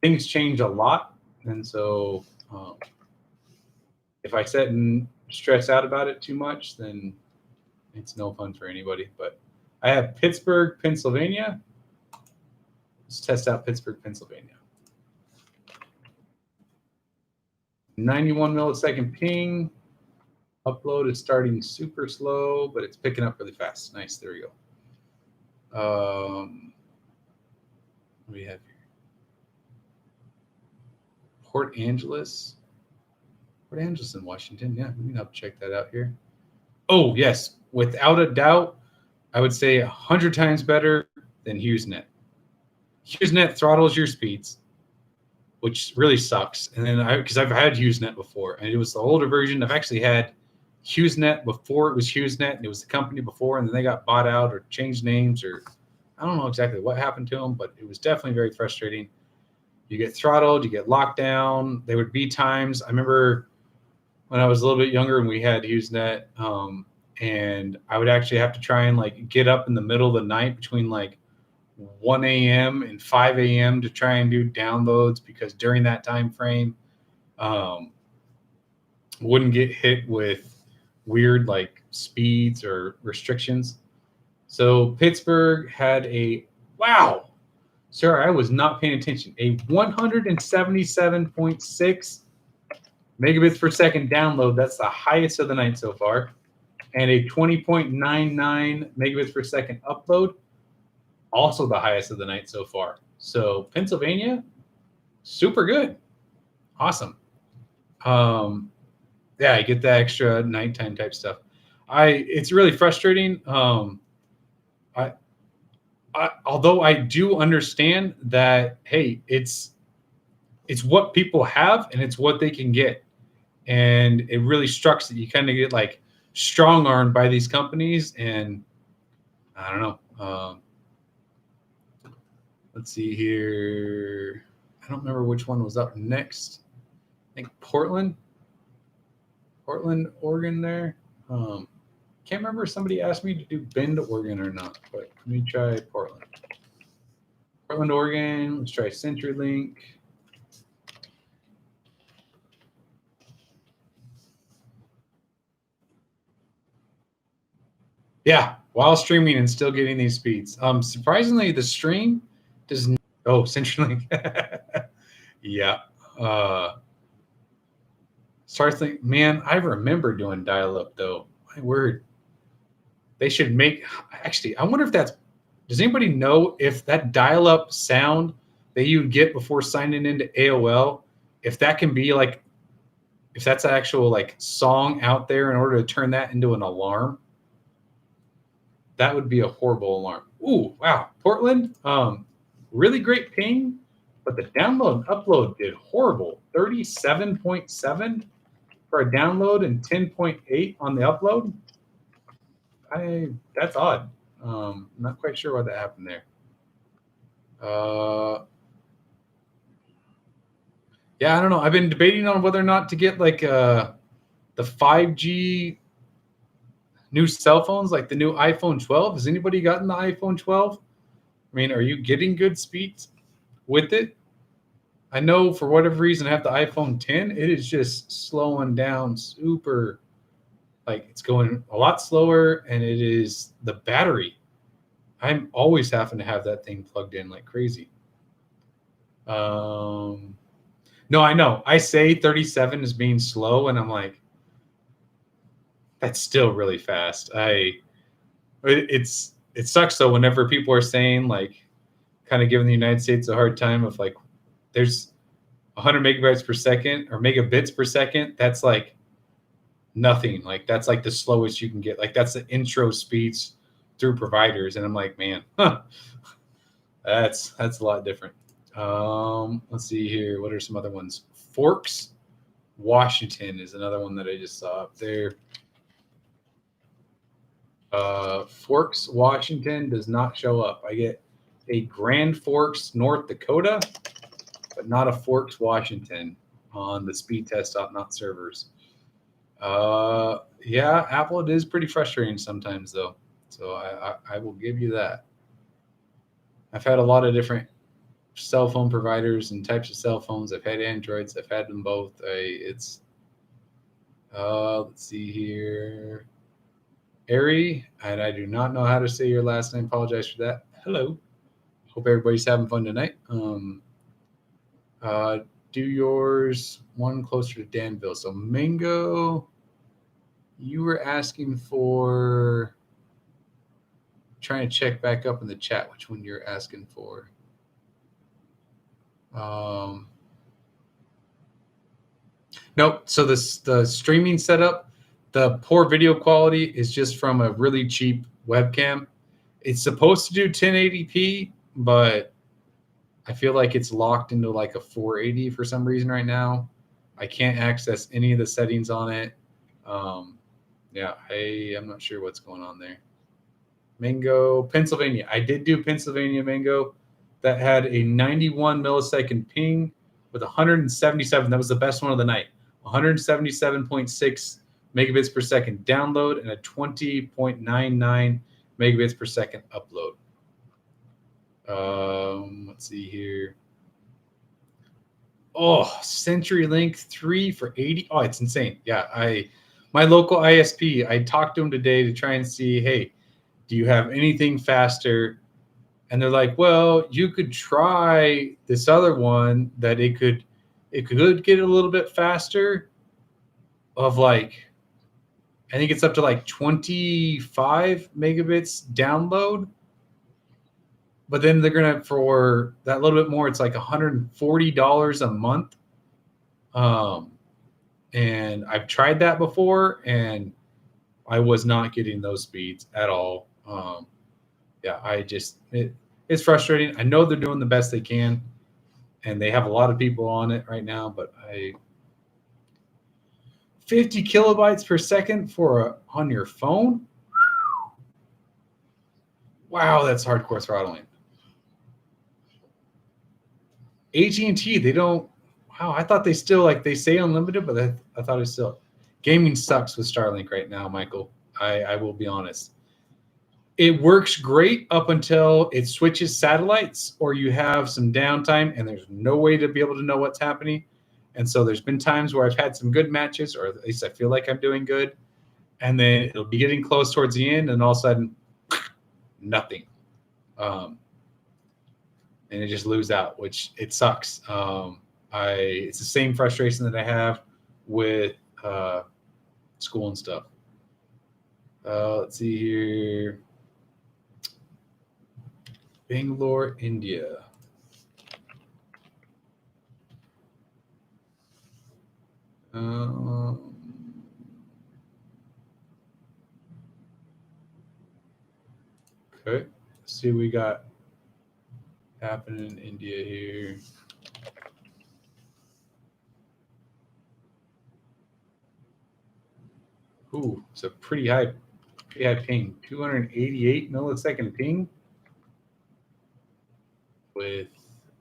Things change a lot. And so if I sit and stress out about it too much, then it's no fun for anybody. But I have Pittsburgh, Pennsylvania. Let's test out Pittsburgh, Pennsylvania. 91 millisecond ping. Upload is starting super slow, but it's picking up really fast. Nice. There we go. What do we have here? Port Angeles in Washington. Yeah, we can help check that out here. Oh, yes. Without a doubt, I would say 100 times better than HughesNet. HughesNet throttles your speeds, which really sucks. And then because I've had HughesNet before, and it was the older version. I've actually had HughesNet before it was HughesNet, and it was the company before, and then they got bought out or changed names, or I don't know exactly what happened to them, but it was definitely very frustrating. You get throttled, you get locked down. There would be times, I remember when I was a little bit younger and we had HughesNet, and I would actually have to try and like get up in the middle of the night between like 1 a.m. and 5 a.m. to try and do downloads, because during that time frame, wouldn't get hit with weird like speeds or restrictions. So Pittsburgh had a wow. Sir, I was not paying attention. A 177.6 megabits per second download. That's the highest of the night so far. And a 20.99 megabits per second upload. Also the highest of the night so far. So Pennsylvania, super good. Awesome. Yeah, I get the extra nighttime type stuff. It's really frustrating. Although I do understand that, hey, it's what people have and it's what they can get, and it really sucks that you kind of get like strong armed by these companies. And I don't know. Let's see here. I don't remember which one was up next. I think Portland, Oregon. There. Can't remember if somebody asked me to do Bend, Oregon or not, but let me try Portland. Portland, Oregon. Let's try CenturyLink. Yeah, while streaming and still getting these speeds. Surprisingly, the stream does. Oh, CenturyLink. Yeah. Starlink, man, I remember doing dial-up though. My word. They should make. Actually, I wonder if that's. Does anybody know if that dial-up sound that you get before signing into AOL, if that can be like, if that's an actual like song out there in order to turn that into an alarm? That would be a horrible alarm. Ooh, wow. Portland, really great ping, but the download and upload did horrible. 37.7 for a download and 10.8 on the upload. That's odd. Not quite sure why that happened there. Yeah, I don't know. I've been debating on whether or not to get like the 5G new cell phones, like the new iPhone 12. Has anybody gotten the iPhone 12? I mean, are you getting good speeds with it? I know for whatever reason I have the iPhone 10. It is just slowing down super. Like it's going a lot slower, and it is the battery. I'm always having to have that thing plugged in like crazy. No, I know. I say 37 is being slow, and I'm like, that's still really fast. It sucks though whenever people are saying like, kind of giving the United States a hard time of like, there's 100 megabytes per second or megabits per second. That's like nothing. Like that's like the slowest you can get. Like that's the intro speeds through providers, and I'm like, man, that's a lot different. Let's see here. What are some other ones? Forks, Washington is another one that I just saw up there. Forks, Washington does not show up. I get a Grand Forks, North Dakota, but not a Forks, Washington on the speedtest.not servers. Yeah, Apple, it is pretty frustrating sometimes though. So I will give you that. I've had a lot of different cell phone providers and types of cell phones. I've had Androids. I've had them both. Let's see here. Ari, and I do not know how to say your last name. Apologize for that. Hello. Hope everybody's having fun tonight. Do yours one closer to Danville. So Mango, you were asking for, trying to check back up in the chat which one you're asking for. Nope. So the streaming setup, the poor video quality is just from a really cheap webcam. It's supposed to do 1080p, but I feel like it's locked into like a 480 for some reason right now. I can't access any of the settings on it. Yeah, I'm not sure what's going on there. Mango, Pennsylvania. I did do Pennsylvania, Mango. That had a 91 millisecond ping with 177. That was the best one of the night. 177.6 megabits per second download and a 20.99 megabits per second upload. Let's see here. Oh, CenturyLink 3 for 80. Oh, it's insane. Yeah, My local ISP, I talked to them today to try and see, hey, do you have anything faster? And they're like, well, you could try this other one that it could get a little bit faster of like, I think it's up to like 25 megabits download. But then they're gonna, for that little bit more, it's like $140 a month. And I've tried that before, and I was not getting those speeds at all. Yeah, it's frustrating. I know they're doing the best they can, and they have a lot of people on it right now, but 50 kilobytes per second on your phone? Wow, that's hardcore throttling. AT&T, they don't. Wow, I thought they still, like, they say unlimited, but I thought it's still. Gaming sucks with Starlink right now, Michael. I will be honest. It works great up until it switches satellites or you have some downtime and there's no way to be able to know what's happening. And so there's been times where I've had some good matches, or at least I feel like I'm doing good. And then it'll be getting close towards the end, and all of a sudden, nothing. And it just lose out, which it sucks. It's the same frustration that I have with school and stuff. Let's see here. Bangalore, India. Okay, let's see what we got happening in India here. Ooh, it's a pretty high ping. 288 millisecond ping with,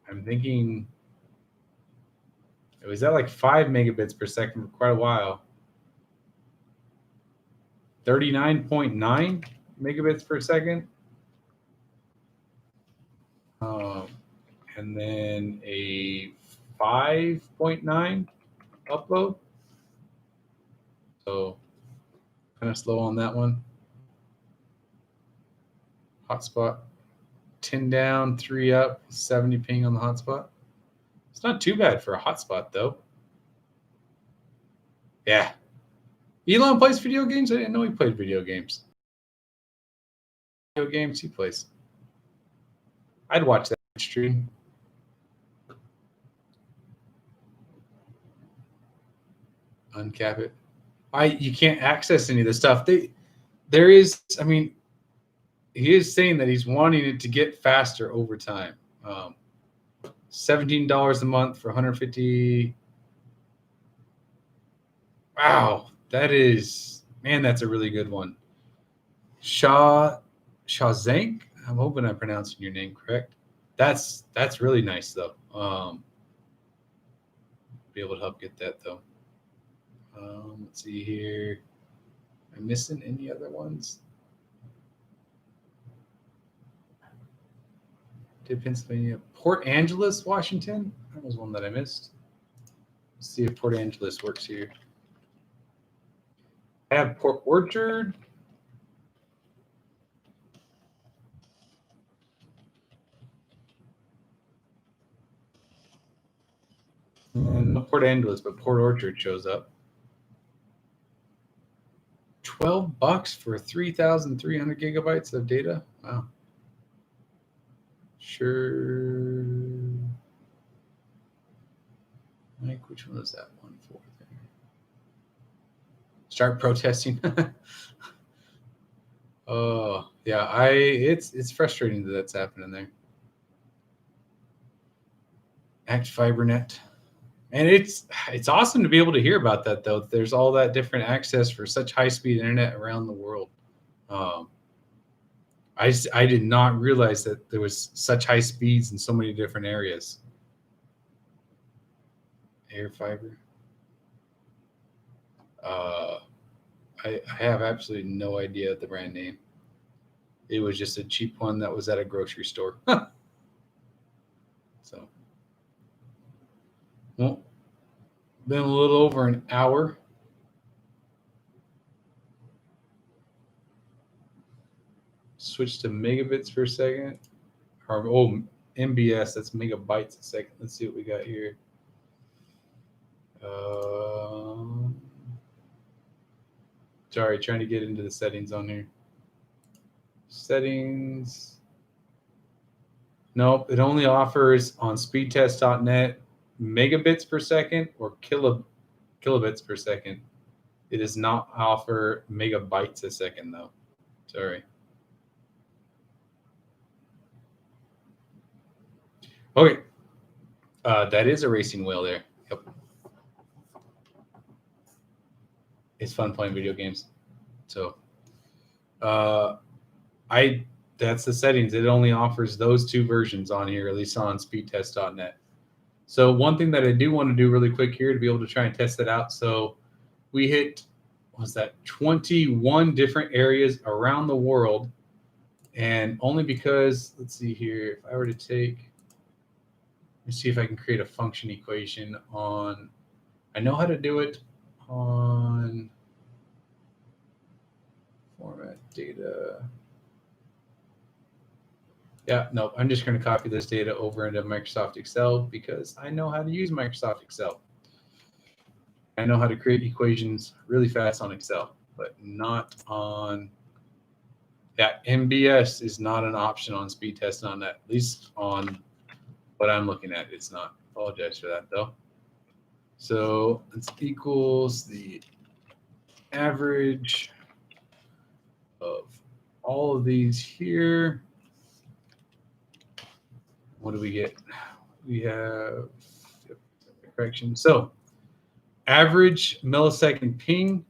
I'm thinking, it was at like 5 megabits per second for quite a while. 39.9 megabits per second. And then a 5.9 upload. So kind of slow on that one. Hotspot, 10 down, 3 up, 70 ping on the hotspot. It's not too bad for a hotspot, though. Yeah. Elon plays video games? I didn't know he played video games. Video games he plays. I'd watch that stream. Uncap it. You can't access any of the stuff. There is, I mean, he is saying that he's wanting it to get faster over time. $17 a month for 150. Wow, that is, man, that's a really good one. Shazank. I'm hoping I'm pronouncing your name correct. That's really nice though. Be able to help get that though. Let's see here. Am I missing any other ones? Did Pennsylvania, Port Angeles, Washington? That was one that I missed. Let's see if Port Angeles works here. I have Port Orchard. And not Port Angeles, but Port Orchard shows up. $12 for 3,300 gigabytes of data. Wow. Sure. Mike, which one was that one for? There? Start protesting. Oh yeah, it's frustrating that that's happening there. Act FiberNet. And it's awesome to be able to hear about that, though. There's all that different access for such high-speed internet around the world. I did not realize that there was such high speeds in so many different areas. Air fiber. I have absolutely no idea the brand name. It was just a cheap one that was at a grocery store. So, well, been a little over an hour. switch to megabits per second. Or MBS, that's megabytes a second. Let's see what we got here. Sorry, trying to get into the settings on here. Settings. Nope, it only offers on speedtest.net megabits per second or kilobits per second. It does not offer megabytes a second, though. Sorry. Okay. That is a racing wheel there. Yep. It's fun playing video games. So that's the settings. It only offers those two versions on here, at least on speedtest.net. So one thing that I do want to do really quick here to be able to try and test it out. So we hit, what's that, 21 different areas around the world. And only because, let's see here, if I were to take, let's see if I can create a function equation on, I know how to do it on format data. Yeah, no, I'm just going to copy this data over into Microsoft Excel because I know how to use Microsoft Excel. I know how to create equations really fast on Excel, but not on, yeah, MBS is not an option on speedtest.net, at least on what I'm looking at. It's not. Apologize for that, though. So it equals the average of all of these here. What do we get? We have correction. So average millisecond ping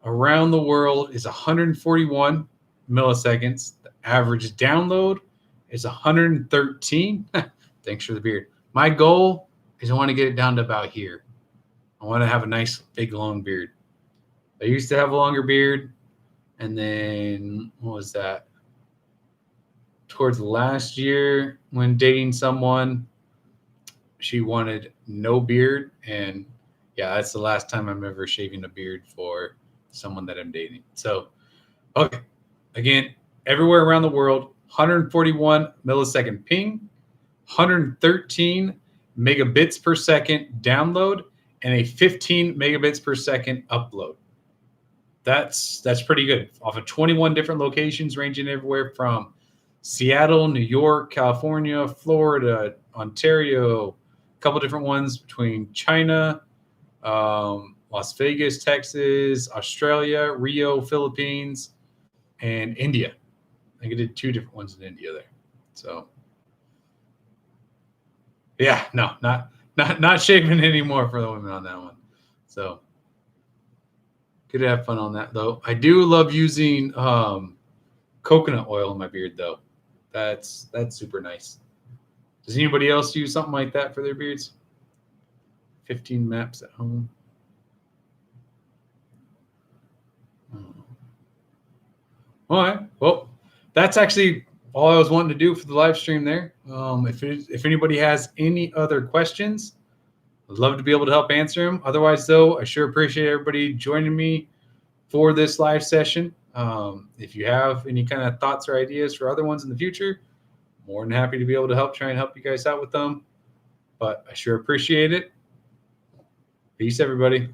around the world is 141 milliseconds. The average download is 113. Thanks for the beard. My goal is I want to get it down to about here. I want to have a nice big long beard. I used to have a longer beard, and then what was that? Towards last year, when dating someone, she wanted no beard, and yeah, that's the last time I'm ever shaving a beard for someone that I'm dating. So, okay, again, everywhere around the world, 141 millisecond ping, 113 megabits per second download, and a 15 megabits per second upload. That's pretty good. Off of 21 different locations, ranging everywhere from Seattle, New York, California, Florida, Ontario, a couple different ones between China, Las Vegas, Texas, Australia, Rio, Philippines, and India. I think I did 2 different ones in India there. So yeah, no, not shaving anymore for the women on that one. So could have fun on that though. I do love using coconut oil in my beard though. That's super nice. Does anybody else use something like that for their beards? 15 maps at home. All right. Well, that's actually all I was wanting to do for the live stream there. If anybody has any other questions, I'd love to be able to help answer them. Otherwise, though, I sure appreciate everybody joining me for this live session. If you have any kind of thoughts or ideas for other ones in the future, more than happy to be able to try and help you guys out with them. But I sure appreciate it. Peace, everybody.